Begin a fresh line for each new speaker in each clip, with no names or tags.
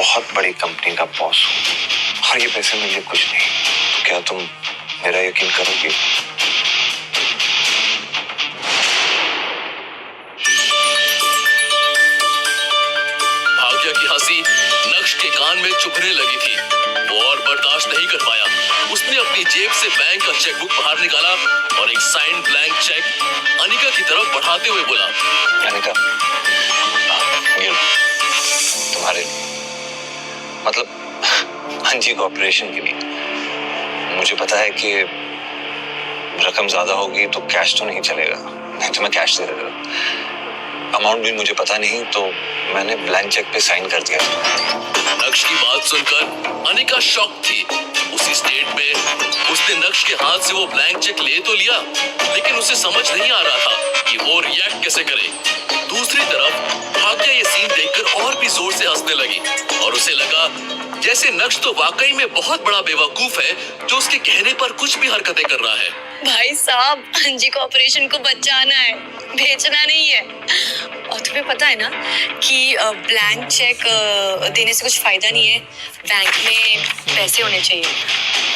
बहुत बड़ी कंपनी का बॉस हूँ और ये पैसे मेरे लिए कुछ नहीं। तो क्या तुम मेरा यकीन करोगी?
भाग्या की हंसी नक्श के कान में चुभने लगी थी। वो और बर्दाश्त नहीं कर पाया। उसने अपनी जेब से बैंक का चेकबुक बाहर निकाला और एक साइन ब्लैंक चेक अनिका की तरफ बढ़ाते हुए बोला,
अनिका, ये तुम्हारे मतलब अंजी को ऑपरेशन के लिए। मुझे पता है कि रकम ज्यादा होगी तो कैश तो नहीं चलेगा, नहीं तो मैं कैश दे देगा। अमाउंट भी मुझे पता नहीं तो मैंने ब्लैंक चेक पे साइन कर दिया।
नक्श की बात सुनकर अनिका शॉक थी। उसी स्टेट में उसने नक्श के हाथ से वो ब्लैंक चेक ले तो लिया, लेकिन उसे समझ नहीं आ रहा था कि वो रिएक्ट कैसे करे। दूसरी तरफ भाग्या ये सीन देखकर और भी जोर से हंसने लगी और उसे लगा जैसे नक्श तो वाकई में बहुत बड़ा बेवकूफ है जो उसके कहने पर कुछ भी हरकतें कर रहा है।
भाई साहब, अंजी को ऑपरेशन को बचाना है, बेचना नहीं है। और तुम्हें पता है ना कि ब्लैंक चेक देने से कुछ फायदा नहीं है। बैंक में पैसे होने चाहिए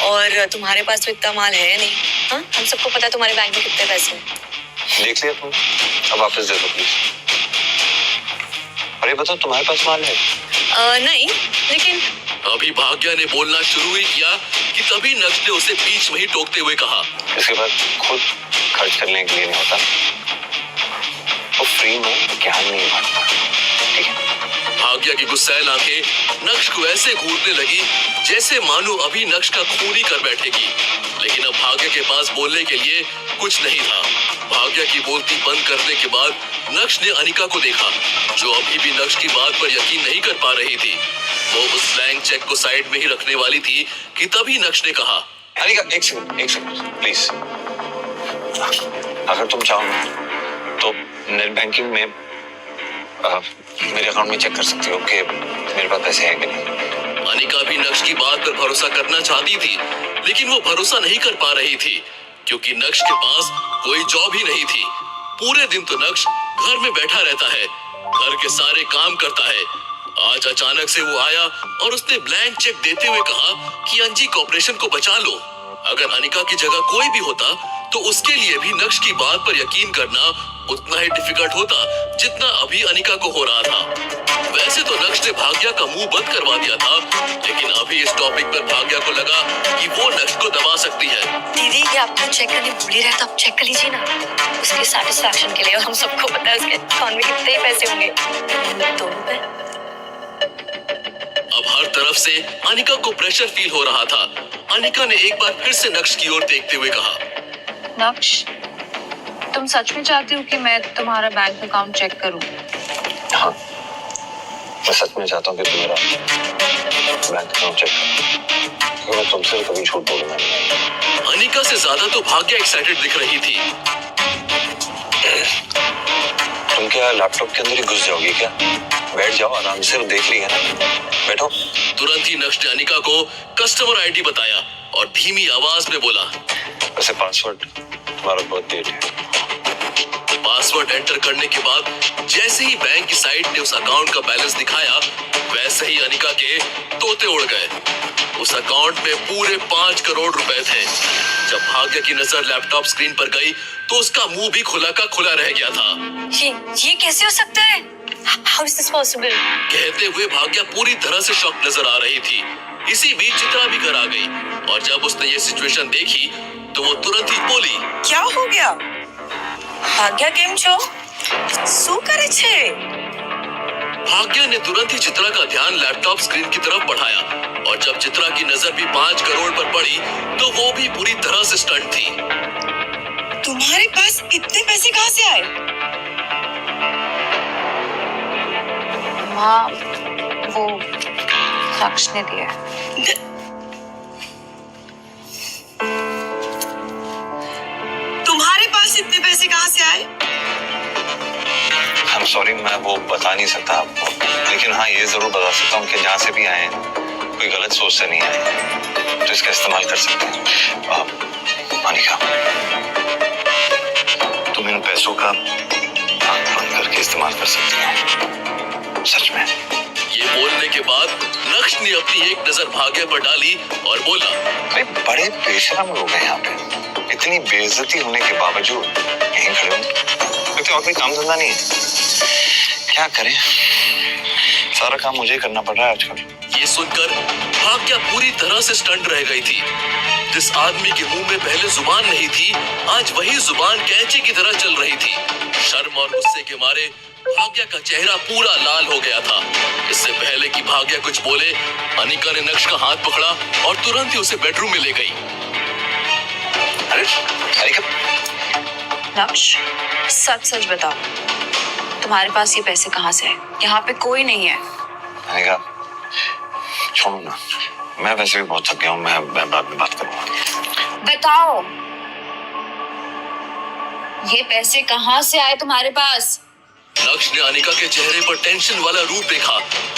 और तुम्हारे पास तो इतना माल है नहीं। हाँ, हम सबको पता है तुम्हारे बैंक में कितने पैसे हैं।
देख लिया तुम, अब वापस दे दो प्लीज। और ये बताओ तुम्हारे पास माल है?
नहीं, लेकिन
अभी भाग्या ने बोलना शुरू ही किया कि तभी नक्श ने उसे बीच में ही टोकते हुए कहा,
इसके बाद खुद खर्च करने के लिए नहीं होता, वो फ्री में ज्ञान नहीं बांटता। ठीक है?
भाग्या की गुस्सैल आंखें नक्श को ऐसे घूरने लगी जैसे मानो अभी नक्श का खून ही कर बैठेगी। लेकिन अब भाग्या के पास बोलने के लिए कुछ नहीं था। भाग्या की बोलती बंद करने के बाद नक्श ने अनिका को देखा, जो अभी भी नक्श की बात पर यकीन नहीं कर पा रही थी। वो उस ब्लैंक चेक को साइड में ही रखने वाली थी कि तभी नक्श ने कहा,
अनिका एक सेकंड प्लीज। अगर तुम चाहो तो नेट बैंकिंग में मेरे अकाउंट में चेक कर सकती हो कि मेरे पास पैसे हैं कि नहीं।
अनिका भी नक्श की बात पर भरोसा करना चाहती थी, लेकिन वो भरोसा नहीं कर पा रही थी क्योंकि नक्श के पास कोई जॉब ही नहीं थी। पूरे दिन तो नक्श घर में बैठा रहता है, घर के सारे काम करता है। आज अचानक से वो आया और उसने ब्लैंक चेक देते हुए कहा कि अंजी कॉर्पोरेशन को बचा लो। अगर अनिका की जगह कोई भी होता तो उसके लिए भी नक्श की बात पर यकीन करना उतना ही डिफिकल्ट होता जितना अभी अनिका को हो रहा था। वैसे तो नक्श ने भाग्या का मुंह बंद करवा दिया था, लेकिन अभी इस टॉपिक पर भाग्या को लगा कि वो नक्श को दबा सकती है।
दीदी, ये आपको चेक करने भूल ही रहा, तो आप चेक कर लीजिए ना, उसके सेटिस्फैक्शन के लिए। और हम सबको पता है उसके अकाउंट में कितने पैसे होंगे, 2 रुपए।
अब हर तरफ से अनिका को प्रेशर फील हो रहा था। अनिका ने एक बार फिर से नक्श की ओर देखते हुए कहा,
नक्श, तुम सच में चाहती हो कि मैं तुम्हारा बैंक अकाउंट चेक करूं?
हाँ, मैं सच में चाहता हूँ कि तुम मेरा बैंक अकाउंट चेक करो। मैं तुमसे कभी झूठ बोलूंगा नहीं।
अनिका से ज्यादा तो भाग्या एक्साइटेड दिख रही थी।
तुम क्या लैपटॉप के अंदर ही घुस जाओगी क्या? बैठ जाओ आराम से, देख लिया ना, बैठो।
तुरंत ही नक्श ने अनिका को कस्टमर आईडी बताया और धीमी आवाज में बोला,
वैसे पासवर्ड तुम्हारा बर्थ डेट है।
पासवर्ड एंटर करने के बाद जैसे ही बैंक की साइट ने उस अकाउंट का बैलेंस दिखाया, वैसे ही अनिका के तोते उड़ गए। उस अकाउंट में पूरे 5 करोड़ रुपए थे। जब भाग्य की नजर लैपटॉप स्क्रीन पर गई तो उसका मुंह भी खुला का खुला रह गया था।
ये कैसे हो सकता है? How is this possible?
कहते हुए भाग्या पूरी तरह से शॉक नजर आ रही थी। इसी बीच चित्रा भी घर आ गई और जब उसने ये सिचुएशन देखी तो वो तुरंत ही बोली,
क्या हो गया? भाग्या केम छो? શું કરે છે?
भाग्या ने तुरंत ही चित्रा का ध्यान लैपटॉप स्क्रीन की तरफ बढ़ाया और जब चित्रा की नजर भी 5 करोड़ पर पड़ी तो वो भी पूरी तरह से स्टंट थी।
तुम्हारे पास इतने पैसे कहाँ से आए?
माँ, वो नक्श ने दिया।
तुम्हारे पास इतने पैसे कहाँ से आए?
I'm sorry, मैं वो बता नहीं सकता आपको, लेकिन हाँ ये जरूर बता सकता हूँ कि जहाँ से भी आए कोई गलत सोच से नहीं आए, तो इसका इस्तेमाल कर सकते हैं। अनिका, तुम इन पैसों का आंख बंद करके इस्तेमाल कर सकती हो, सच में।
ये बोलने के बाद नक्श ने अपनी एक नजर भाग्या पर डाली और बोला,
भाई बड़े बेशरम लोग हैं यहाँ पे, इतनी बेइज्जती होने के बावजूद यहीं खड़े हूँ। तो और कोई काम धंधा नहीं है, क्या करें, सारा काम मुझे करना पड़ रहा है आजकल।
ये सुनकर भाग्या पूरी तरह से स्टंट रह गई थी। जिस आदमी के मुंह में पहले जुबान नहीं थी, आज वही जुबान कैंची की तरह चल रही थी। शर्म और गुस्से के मारे भाग्या का चेहरा पूरा लाल हो गया था। इससे पहले कि भाग्या कुछ बोले, अनिका ने नक्श का हाथ पकड़ा और तुरंत ही उसे बेडरूम में ले गई।
अरे अनिका,
नक्श, सच सच बताओ, तुम्हारे पास ये पैसे कहाँ से है? यहाँ पे कोई नहीं है।
अनिका छोड़ो ना, मैं वैसे भी बहुत थक गया हूँ, मैं बाद में बात करूँगा।
बताओ, ये पैसे कहाँ से आए तुम्हारे पास?
नक्श ने अनिका के चेहरे पर टेंशन वाला रूप देखा,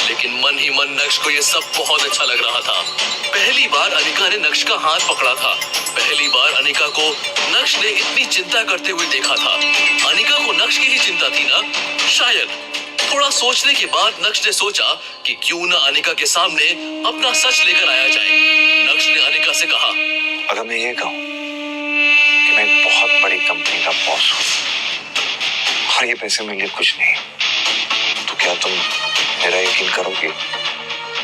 लेकिन मन ही मन नक्श को यह सब बहुत अच्छा लग रहा था। पहली बार अनिका ने नक्श का हाथ पकड़ा था। पहली बार अनिका को नक्श ने इतनी चिंता करते हुए देखा था। अनिका को नक्श की ही चिंता थी ना? शायद। थोड़ा सोचने के बाद नक्श ने सोचा कि क्यों न अनिका के सामने अपना सच लेकर आया जाए। नक्श ने अनिका से कहा,
अगर मैं ये कहूँ कि मैं एक बहुत बड़ी कंपनी का बॉस हूँ और ये पैसे मेरे लिए कुछ नहीं, तो क्या तुम मेरा यकीन करोगे?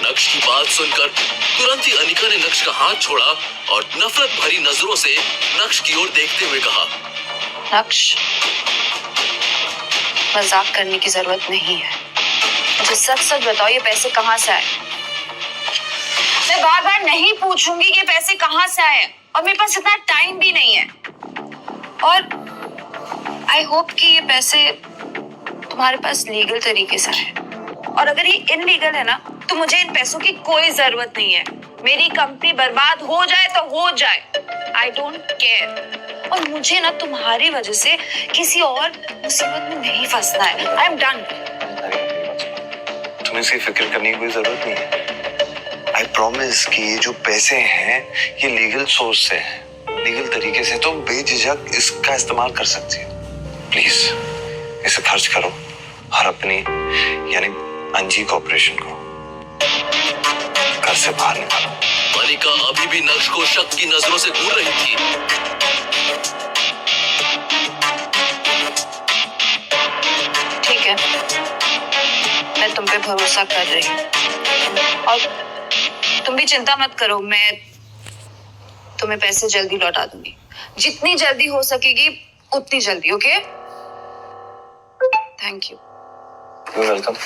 नक्श की बात सुनकर तुरंत ही अनिका ने नक्श का हाथ छोड़ा और नफरत भरी नजरों से नक्श की ओर देखते हुए कहा,
नक्श, मजाक करने की जरूरत नहीं है। मुझे सच सच बताओ, ये पैसे कहाँ से आए? मैं बार बार नहीं पूछूंगी कि ये पैसे कहाँ से आए, और मेरे पास इतना टाइम भी नहीं है। और आई होप कि ये पैसे तुम्हारे पास लीगल तरीके से है, और अगर ये इनलीगल है ना, तो मुझे इन पैसों की कोई जरूरत नहीं है। मेरी कंपनी बर्बाद हो जाए तो हो जाए, आई डोंट केयर। और मुझे ना तुम्हारी वजह से किसी और मुसीबत में नहीं फंसना है। I am done.
तुम्हें इसकी फिक्र करने की कोई जरूरत नहीं है। आई प्रॉमिस कि ये जो पैसे हैं ये लीगल सोर्स से हैं, लीगल तरीके से तुम बेझिझक इसका इस्तेमाल कर सकती हो। प्लीज इसे खर्च करो और अपनी यानी अंजी कॉर्पोरेशन को घर से बाहर निकालो।
अनिका अभी भी नक्श को शक की नजरों से घूर रही थी।
ठीक है, मैं तुम पे भरोसा कर रही हूँ, और तुम भी चिंता मत करो, मैं तुम्हें पैसे जल्दी लौटा दूंगी। जितनी जल्दी हो सकेगी उतनी जल्दी। Okay, thank you.
You're welcome.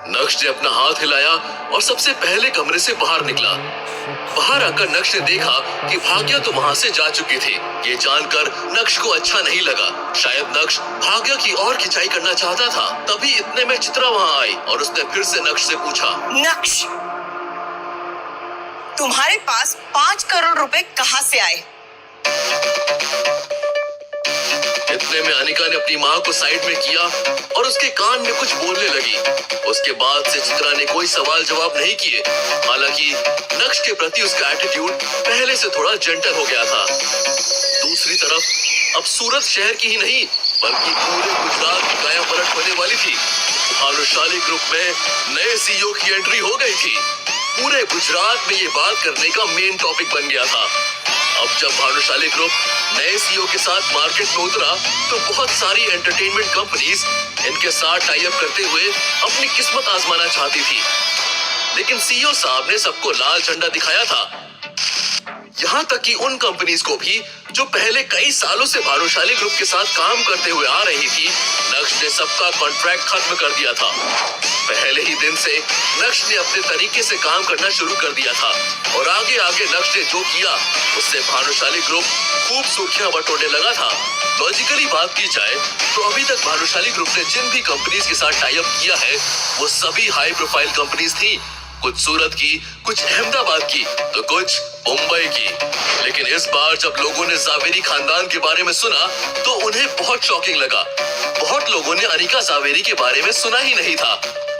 नक्श ने अपना हाथ हिलाया और सबसे पहले कमरे से बाहर निकला। बाहर आकर नक्श ने देखा कि भाग्या तो वहां से जा चुकी थी। ये जानकर नक्श को अच्छा नहीं लगा। शायद नक्श भाग्या की और खिंचाई करना चाहता था। तभी इतने में चित्रा वहां आई और उसने फिर से नक्श से पूछा,
नक्श, तुम्हारे पास 5 करोड़ रुपए कहाँ से आए?
इतने में अनिका ने अपनी माँ को साइड में किया और उसके कान में कुछ बोलने लगी। उसके बाद से चित्रा ने कोई सवाल जवाब नहीं किए। हालांकि नक्श के प्रति उसका एटीट्यूड पहले से थोड़ा जेंटल हो गया था। दूसरी तरफ अब सूरत शहर की ही नहीं बल्कि पूरे गुजरात की काया पलट होने वाली थी। भानुशाली ग्रुप में नए सीईओ की एंट्री हो गई थी। पूरे गुजरात में ये बात करने का मेन टॉपिक बन गया था। अब जब भानुशाली ग्रुप नए सीईओ के साथ मार्केट में उतरा तो बहुत सारी एंटरटेनमेंट कंपनीज इनके साथ टाई अप करते हुए अपनी किस्मत आजमाना चाहती थी, लेकिन सीईओ साहब ने सबको लाल झंडा दिखाया था। यहाँ तक कि उन कंपनीज को भी जो पहले कई सालों से भानुशाली ग्रुप के साथ काम करते हुए आ रही थी, नक्श ने सबका कॉन्ट्रैक्ट खत्म कर दिया था। पहले ही दिन से नक्श ने अपने तरीके से काम करना शुरू कर दिया था और आगे आगे नक्श ने जो किया उससे भानुशाली ग्रुप खूब सुर्खियां बटोरने लगा था। लॉजिकली बात की जाए तो अभी तक भानुशाली ग्रुप ने जिन भी कंपनीज के साथ टाई अप किया है वो सभी हाई प्रोफाइल कंपनीज थी। कुछ सूरत की, कुछ अहमदाबाद की, तो कुछ मुंबई की। लेकिन इस बार जब लोगों ने जावेरी खानदान के बारे में सुना तो उन्हें बहुत शॉकिंग लगा। बहुत लोगों ने अनिका जावेरी के बारे में सुना ही नहीं था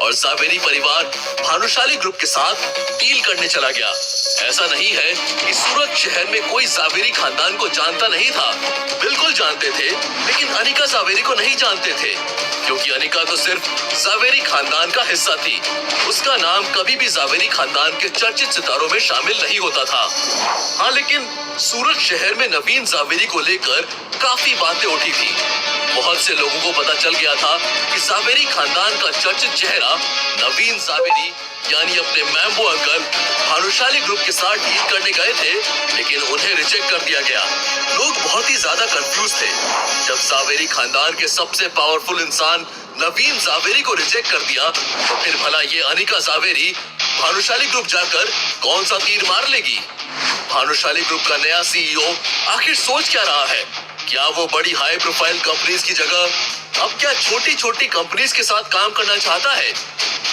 और जावेरी परिवार भानुशाली ग्रुप के साथ डील करने चला गया। ऐसा नहीं है कि सूरत शहर में कोई जावेरी खानदान को जानता नहीं था, बिल्कुल जानते थे, लेकिन अनिका जावेरी को नहीं जानते थे, क्योंकि अनिका तो सिर्फ जावेरी खानदान का हिस्सा थी। उसका नाम कभी भी जावेरी खानदान के चर्चित सितारों में शामिल नहीं होता था। हाँ, लेकिन सूरत शहर में नवीन जावेरी को लेकर काफी बातें उठी थी। बहुत से लोगों को पता चल गया था कि जावेरी खानदान का चर्चित चेहरा नवीन जावेरी यानी अपने मैम्बो अंकल भानुशाली ग्रुप के साथ डील करने गए थे, लेकिन उन्हें रिजेक्ट कर दिया गया। लोग बहुत ही ज्यादा कंफ्यूज थे। जब जावेरी खानदान के सबसे पावरफुल इंसान नवीन जावेरी को रिजेक्ट कर दिया, तो फिर भला ये अनिका जावेरी भानुशाली ग्रुप जाकर कौन सा तीर मार लेगी? भानुशाली ग्रुप का नया सीईओ आखिर सोच क्या रहा है? क्या वो बड़ी हाई प्रोफाइल कंपनीज की जगह अब क्या छोटी छोटी कंपनीज के साथ काम करना चाहता है?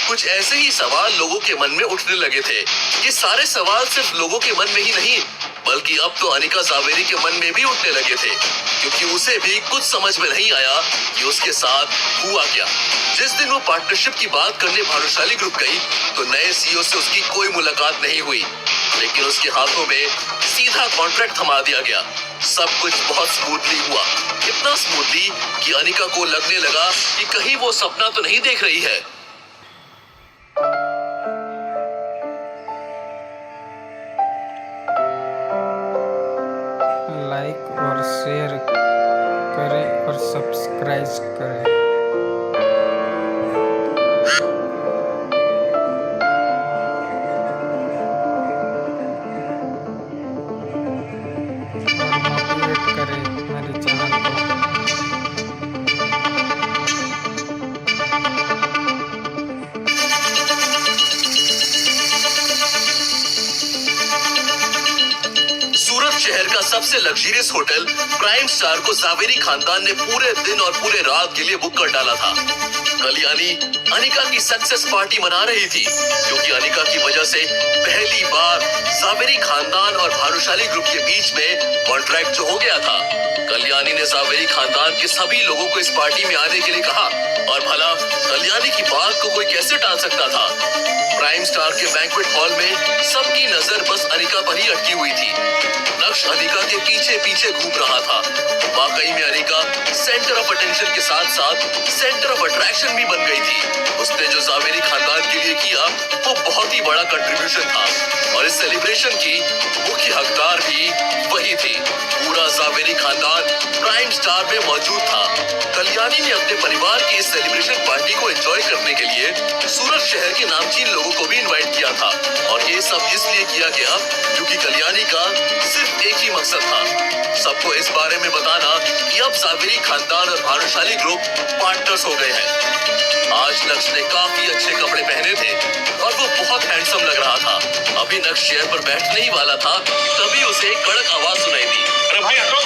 कुछ ऐसे ही सवाल लोगों के मन में उठने लगे थे। ये सारे सवाल सिर्फ लोगों के मन में ही नहीं, बल्कि अब तो अनिका जावेरी के मन में भी उठने लगे थे, क्योंकि उसे भी कुछ समझ में नहीं आया कि उसके साथ हुआ क्या। जिस दिन वो पार्टनरशिप की बात करने भानुशाली ग्रुप गई, तो नए सीईओ से उसकी कोई मुलाकात नहीं हुई, लेकिन उसके हाथों में सीधा कॉन्ट्रैक्ट थमा दिया गया। सब कुछ बहुत स्मूथली हुआ, इतना स्मूथली कि अनिका को लगने लगा कि कहीं वो सपना तो नहीं देख रही है।
लाइक और शेयर करें और सब्सक्राइब करें। और मोटिवेट करें मेरे चैनल को।
सूरत शहर का सबसे लग्जरियस होटल प्राइम स्टार को जावेरी खानदान ने पूरे दिन और पूरे रात के लिए बुक कर डाला था। कल्याणी अनिका की सक्सेस पार्टी मना रही थी, क्योंकि अनिका की वजह से पहली बार जावेरी खानदान और भानुशाली ग्रुप के बीच में कॉन्ट्रैक्ट जो हो गया था। कल्याणी ने जावेरी खानदान के सभी लोगों को इस पार्टी में आने के लिए कहा, और भला कल्याणी की बात को कोई कैसे टाल सकता था? प्राइम स्टार के बैंक्वेट हॉल में सबकी नजर बस अनिका पर ही अटकी हुई थी। नक्श अनिका के पीछे पीछे घूम रहा था। वाकई में अनिका सेंटर ऑफ अटेंशन के साथ साथ सेंटर ऑफ अट्रैक्शन भी बन गई थी। उसने जो जावेरी खानदान के लिए किया वो बहुत ही बड़ा कंट्रीब्यूशन था, और इस सेलिब्रेशन की मुख्य हकदार भी वही थी। पूरा जावेरी खानदान प्राइम स्टार में मौजूद था। कल्याणी ने अपने परिवार की इस सेलिब्रेशन पार्टी को एंजॉय करने के लिए सूरत शहर के नामचीन लोगों को भी इनवाइट किया था, और ये सब इसलिए किया गया क्योंकि कल्याणी का सिर्फ एक ही मकसद था, सबको इस बारे में बताना कि अब जावेरी खानदान और भानुशाली ग्रुप पार्टनर्स हो गए हैं। आज नक्श ने काफी अच्छे कपड़े पहने थे और वो बहुत हैंडसम लग रहा था। अभी नक्श चेयर पर बैठने ही वाला था, तभी उसे एक कड़क आवाज सुनाई दी।
अरे भाई हटो।